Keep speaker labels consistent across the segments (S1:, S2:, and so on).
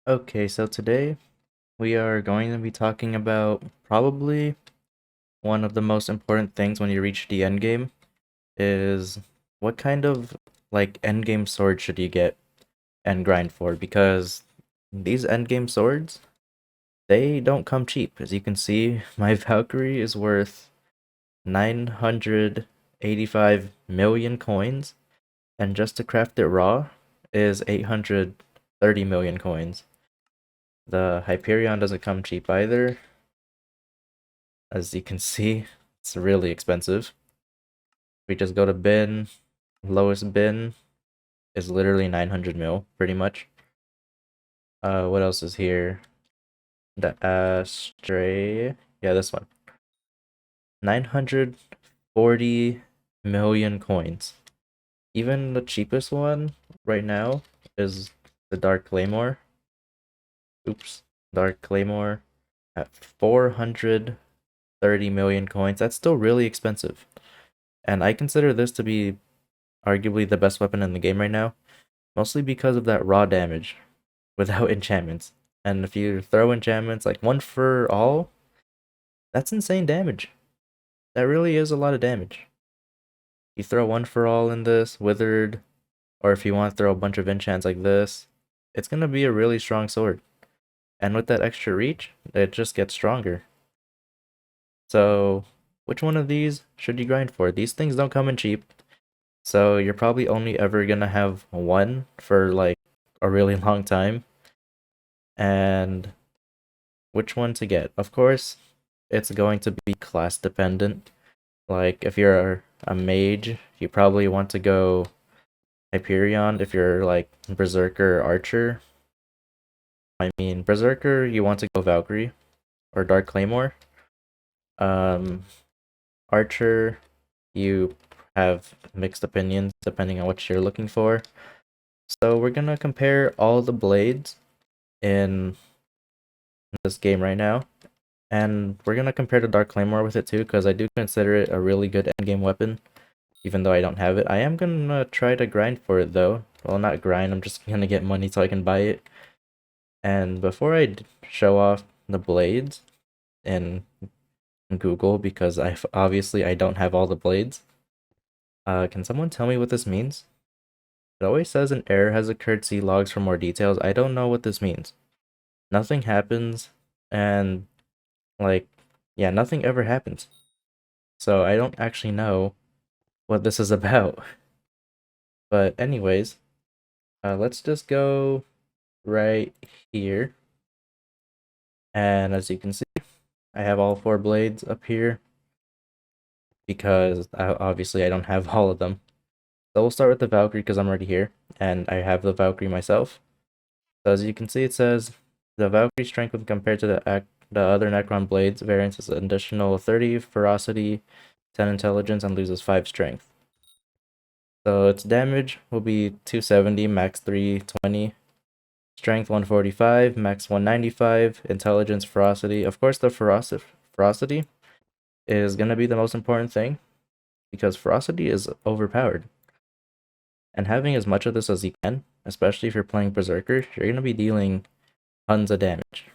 S1: Okay, so today we are going to be talking about probably one of the most important things when you reach the end game is what kind of end game sword should you get and grind for, because these end game swords, they don't come cheap. As you can see, my Valkyrie is worth 985 million coins, and just to craft it raw is 830 million coins. The Hyperion doesn't come cheap either. As you can see, it's really expensive. We just go to bin. Lowest bin is literally 900 mil, pretty much. What else is here? The Astray. Yeah, this one. 940 million coins. Even the cheapest one right now is the Dark Claymore. Oops. Dark Claymore at 430 million coins. That's still really expensive. And I consider this to be arguably the best weapon in the game right now, mostly because of that raw damage without enchantments. And if you throw enchantments like one for all, that's insane damage. That really is a lot of damage. You throw one for all in this, withered, or if you want to throw a bunch of enchants like this, it's gonna be a really strong sword. And with that extra reach, it just gets stronger. So, which one of these should you grind for? These things don't come in cheap. So you're probably only ever gonna have one for like a really long time. And which one to get? Of course, it's going to be class dependent. Like if you're a mage, you probably want to go Hyperion. If you're like Berserker or Archer, I mean Berserker, you want to go Valkyrie or Dark Claymore. Um, Archer, you have mixed opinions depending on what you're looking for. So we're gonna compare all the blades in this game right now, and we're gonna compare the Dark Claymore with it too, because I do consider it a really good endgame weapon, even though I don't have it. I am gonna try to grind for it though. Well, not grind, I'm just gonna get money so I can buy it. And before I show off the blades in Google, because obviously I don't have all the blades, can someone tell me what this means? It always says an error has occurred, see logs for more details. I don't know what this means. Nothing happens, and like, yeah, nothing ever happens. So I don't actually know what this is about. But anyways, let's just go right here. And as you can see, I have all four blades up here because obviously I don't have all of them. So we'll start with the Valkyrie because I'm already here and I have the Valkyrie myself. So as you can see, it says the Valkyrie strength when compared to the other Necron blades variance is an additional 30 ferocity, 10 intelligence, and loses 5 strength. So its damage will be 270, max 320, strength 145, max 195, intelligence, ferocity. Of course, the ferocity is going to be the most important thing because ferocity is overpowered. And having as much of this as you can, especially if you're playing Berserker, you're going to be dealing tons of damage.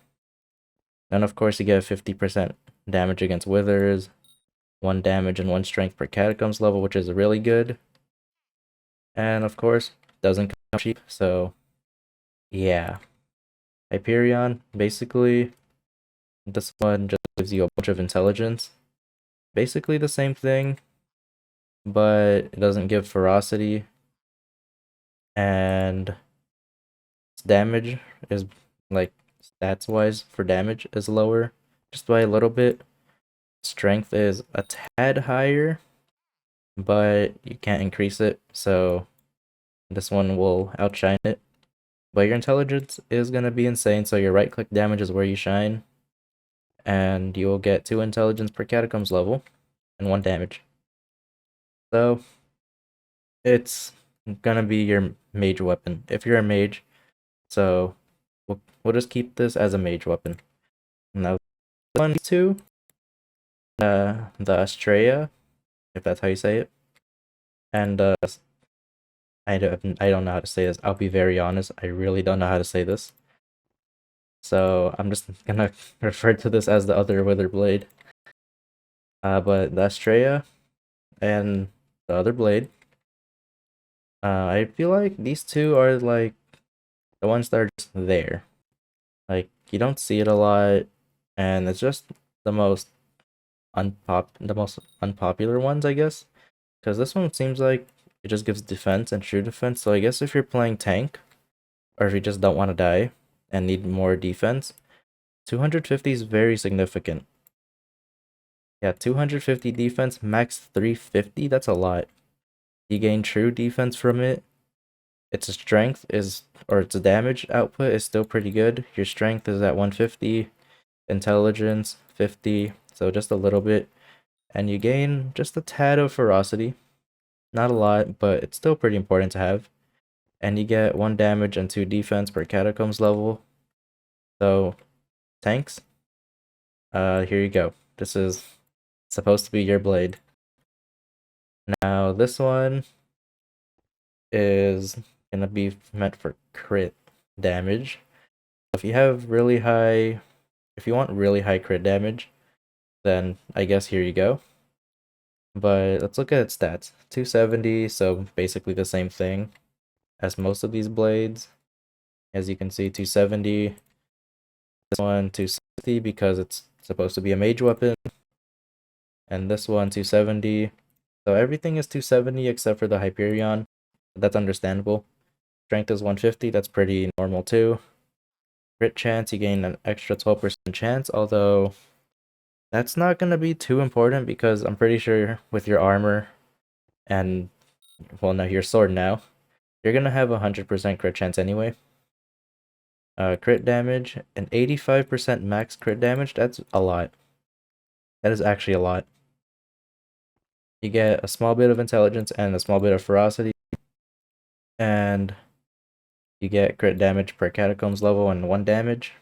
S1: Then, of course, you get 50% damage against withers, 1 damage and 1 strength per catacombs level, which is really good. And of course, doesn't come cheap, so yeah. Hyperion, basically, this one just gives you a bunch of intelligence. Basically the same thing, but it doesn't give ferocity. And its damage is, like, stats wise for damage is lower, just by a little bit. Strength is a tad higher, but you can't increase it, so this one will outshine it. But your intelligence is going to be insane, so your right click damage is where you shine. And you will get 2 intelligence per catacombs level and 1 damage. So it's gonna be your mage weapon if you're a mage. So we'll just keep this as a mage weapon. Now, one, two, the Astrea, if that's how you say it, and I don't know how to say this. I'll be very honest. I really don't know how to say this. So I'm just gonna refer to this as the other Wither Blade. But the Astrea and the other blade, I feel like these two are like the ones that are just there. Like you don't see it a lot, and it's just the most the most unpopular ones, I guess. Because this one seems like it just gives defense and true defense. So I guess if you're playing tank, or if you just don't want to die and need more defense, 250 is very significant. Yeah, 250 defense, max 350, that's a lot. You gain true defense from it. Its strength is, or its damage output is still pretty good. Your strength is at 150, intelligence 50, so just a little bit. And you gain just a tad of ferocity. Not a lot, but it's still pretty important to have. And you get 1 damage and 2 defense per catacombs level. So, tanks, here you go. This is supposed to be your blade. Now, this one is gonna be meant for crit damage. If you have really high, if you want really high crit damage, then I guess here you go. But let's look at its stats. 270, so basically the same thing as most of these blades. As you can see, 270. This one 260 because it's supposed to be a mage weapon. And this one 270. So everything is 270 except for the Hyperion. That's understandable. Strength is 150, that's pretty normal too. Crit chance, you gain an extra 12% chance, although that's not going to be too important because I'm pretty sure with your armor and, well, no, your sword now, you're going to have a 100% crit chance anyway. Crit damage, an 85% max crit damage, that's a lot. That is actually a lot. You get a small bit of intelligence and a small bit of ferocity, and you get crit damage per catacombs level and 1 damage.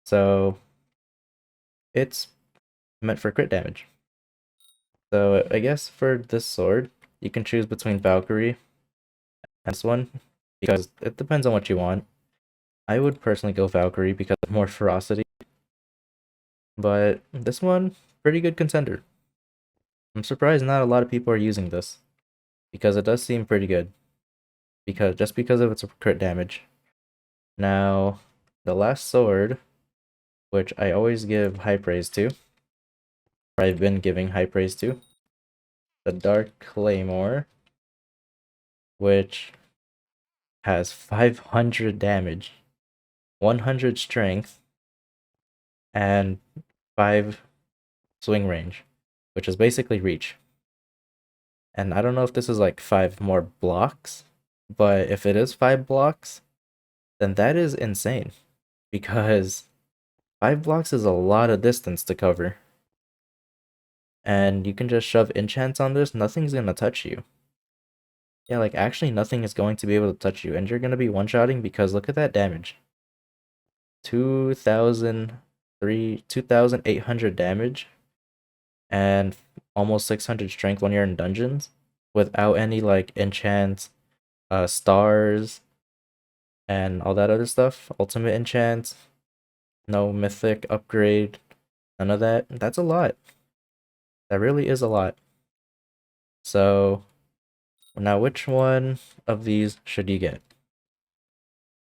S1: So it's meant for crit damage. So I guess for this sword, you can choose between Valkyrie and this one, because it depends on what you want. I would personally go Valkyrie because of more ferocity, but this one, pretty good contender. I'm surprised not a lot of people are using this, because it does seem pretty good, because of its crit damage. Now, the last sword, which I always give high praise to, or I've been giving high praise to, the Dark Claymore, which has 500 damage, 100 strength, and 5 swing range, which is basically reach. And I don't know if this is like 5 more blocks, but if it is 5 blocks, then that is insane, because 5 blocks is a lot of distance to cover. And you can just shove enchants on this, nothing's gonna touch you. Yeah, like actually nothing is going to be able to touch you, and you're gonna be one-shotting because look at that damage. 2,800 damage and almost 600 strength when you're in dungeons without any like enchants, stars, and all that other stuff. Ultimate enchants, no mythic upgrade, none of that. That's a lot. That really is a lot. So now which one of these should you get?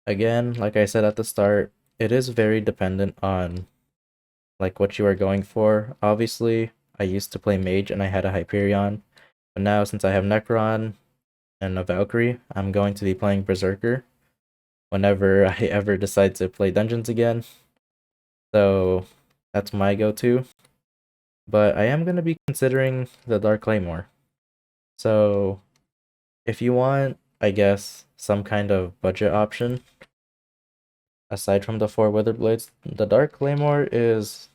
S1: Again, like I said at the start, it is very dependent on like what you are going for. Obviously, I used to play mage and I had a Hyperion, but now since I have Necron and a Valkyrie, I'm going to be playing Berserker whenever I ever decide to play dungeons again. So that's my go-to. But I am going to be considering the Dark Claymore. So if you want, I guess, some kind of budget option, aside from the 4 Wither Blades, the Dark Claymore is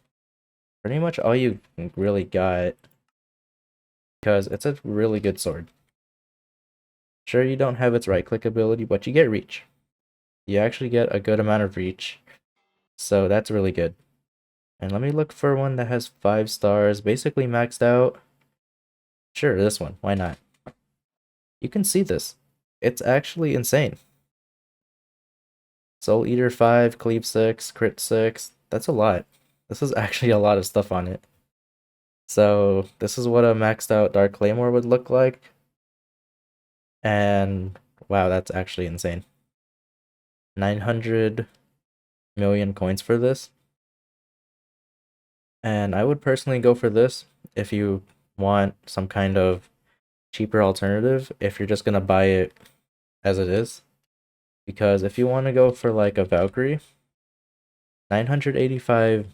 S1: pretty much all you really got, because it's a really good sword. Sure, you don't have its right-click ability, but you get reach. You actually get a good amount of reach, so that's really good. And let me look for one that has 5 stars, basically maxed out. Sure, this one, why not? You can see this. It's actually insane. Soul Eater 5, Cleave 6, Crit 6. That's a lot. This is actually a lot of stuff on it. So this is what a maxed out Dark Claymore would look like. And wow, that's actually insane. 900 million coins for this. And I would personally go for this if you want some kind of cheaper alternative, if you're just gonna buy it as it is. Because if you want to go for like a Valkyrie, 985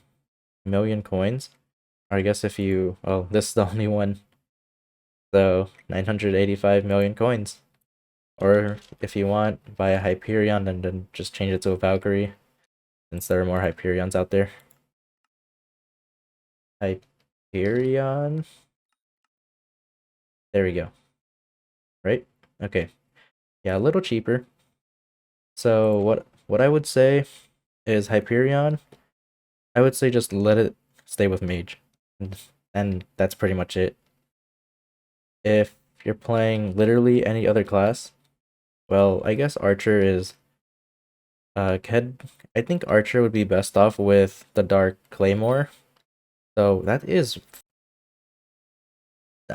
S1: million coins. Or I guess if you, oh, this is the only one. So 985 million coins. Or if you want, buy a Hyperion and then just change it to a Valkyrie, since there are more Hyperions out there. Hyperion. There we go. Right? Okay. Yeah, a little cheaper. So what I would say is Hyperion, I would say just let it stay with Mage. And that's pretty much it. If you're playing literally any other class, well, I guess Archer is I think Archer would be best off with the Dark Claymore. So that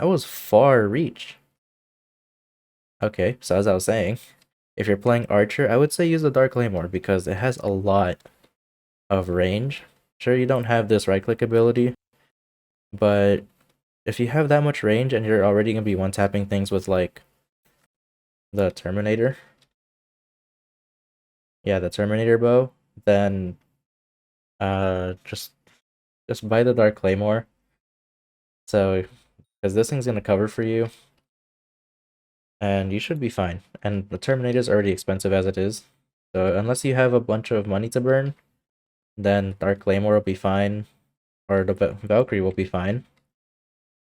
S1: was far reach. Okay, so as I was saying, if you're playing Archer, I would say use the Dark Claymore because it has a lot of range. Sure, you don't have this right click ability, but if you have that much range and you're already gonna be one-tapping things with like the Terminator, yeah, the Terminator bow, then just buy the Dark Claymore. So because this thing's gonna cover for you, and you should be fine. And the Terminator is already expensive as it is, so unless you have a bunch of money to burn, then Dark Claymore will be fine, or the Valkyrie will be fine.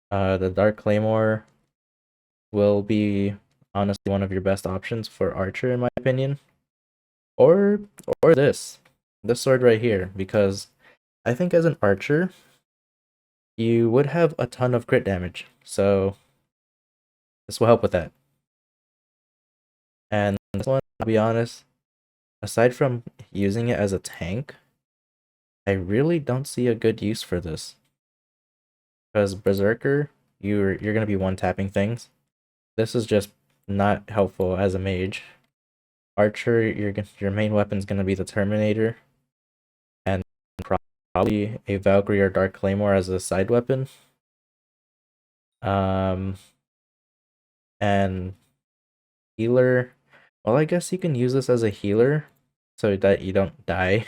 S1: The Dark Claymore will be honestly one of your best options for Archer, in my opinion. Or this sword right here, because I think as an Archer, you would have a ton of crit damage, so this will help with that. And this one, I'll be honest, aside from using it as a tank, I really don't see a good use for this. Because Berserker, you're gonna be one-tapping things. This is just not helpful as a mage. Archer, your main weapon's gonna be the Terminator, and probably a Valkyrie or Dark Claymore as a side weapon. And healer, well, I guess you can use this as a healer so that you don't die.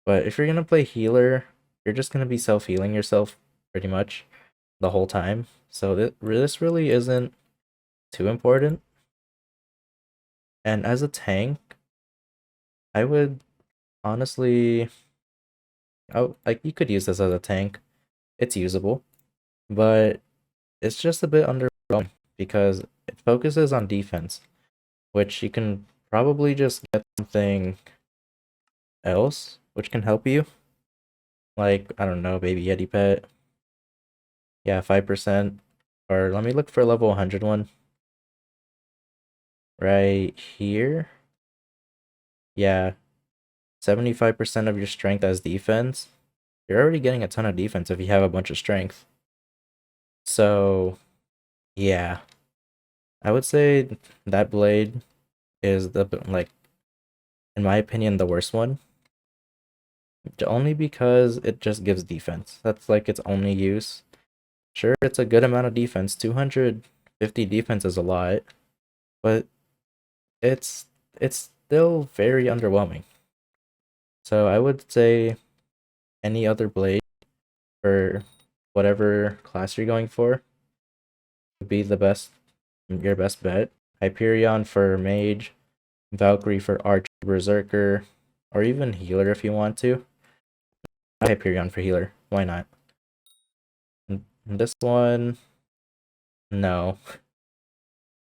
S1: But if you're gonna play healer, you're just gonna be self-healing yourself pretty much the whole time. So this really isn't too important. And as a tank, I would honestly, like you could use this as a tank. It's usable, but it's just a bit underwhelming because it focuses on defense, which you can probably just get something else which can help you. Like, I don't know, Baby Yeti Pet. Yeah, 5%. Or let me look for level 100 one. Right here. Yeah, 75% of your strength as defense. You're already getting a ton of defense if you have a bunch of strength. So, yeah. I would say that blade is like, in my opinion, the worst one. Only because it just gives defense. That's like its only use. Sure, it's a good amount of defense. 250 defense is a lot, but it's still very underwhelming. So I would say any other blade for whatever class you're going for would be your best bet. Hyperion for mage, Valkyrie for archer, berserker, or even healer if you want to. Hyperion for healer. Why not? This one, no.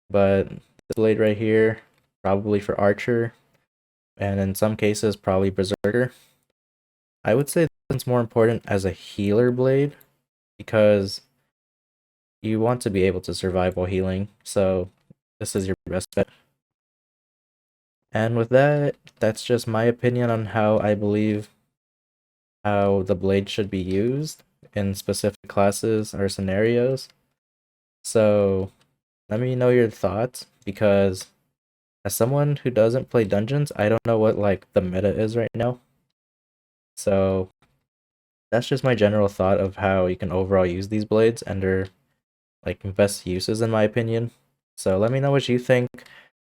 S1: But this blade right here, probably for archer, and in some cases, probably berserker. I would say it's more important as a healer blade because you want to be able to survive while healing, so this is your best bet. And with that, that's just my opinion on how I believe how the blade should be used in specific classes or scenarios. So let me know your thoughts, because as someone who doesn't play dungeons, I don't know what like the meta is right now. So that's just my general thought of how you can overall use these blades and their like best uses in my opinion. So let me know what you think.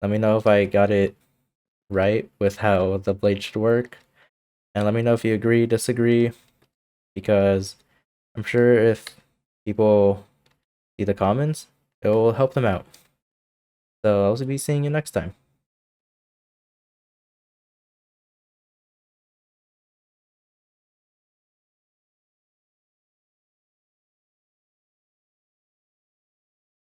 S1: Let me know if I got it right with how the blade should work. And let me know if you agree, disagree, because I'm sure if people see the comments, it will help them out. So I'll be seeing you next time.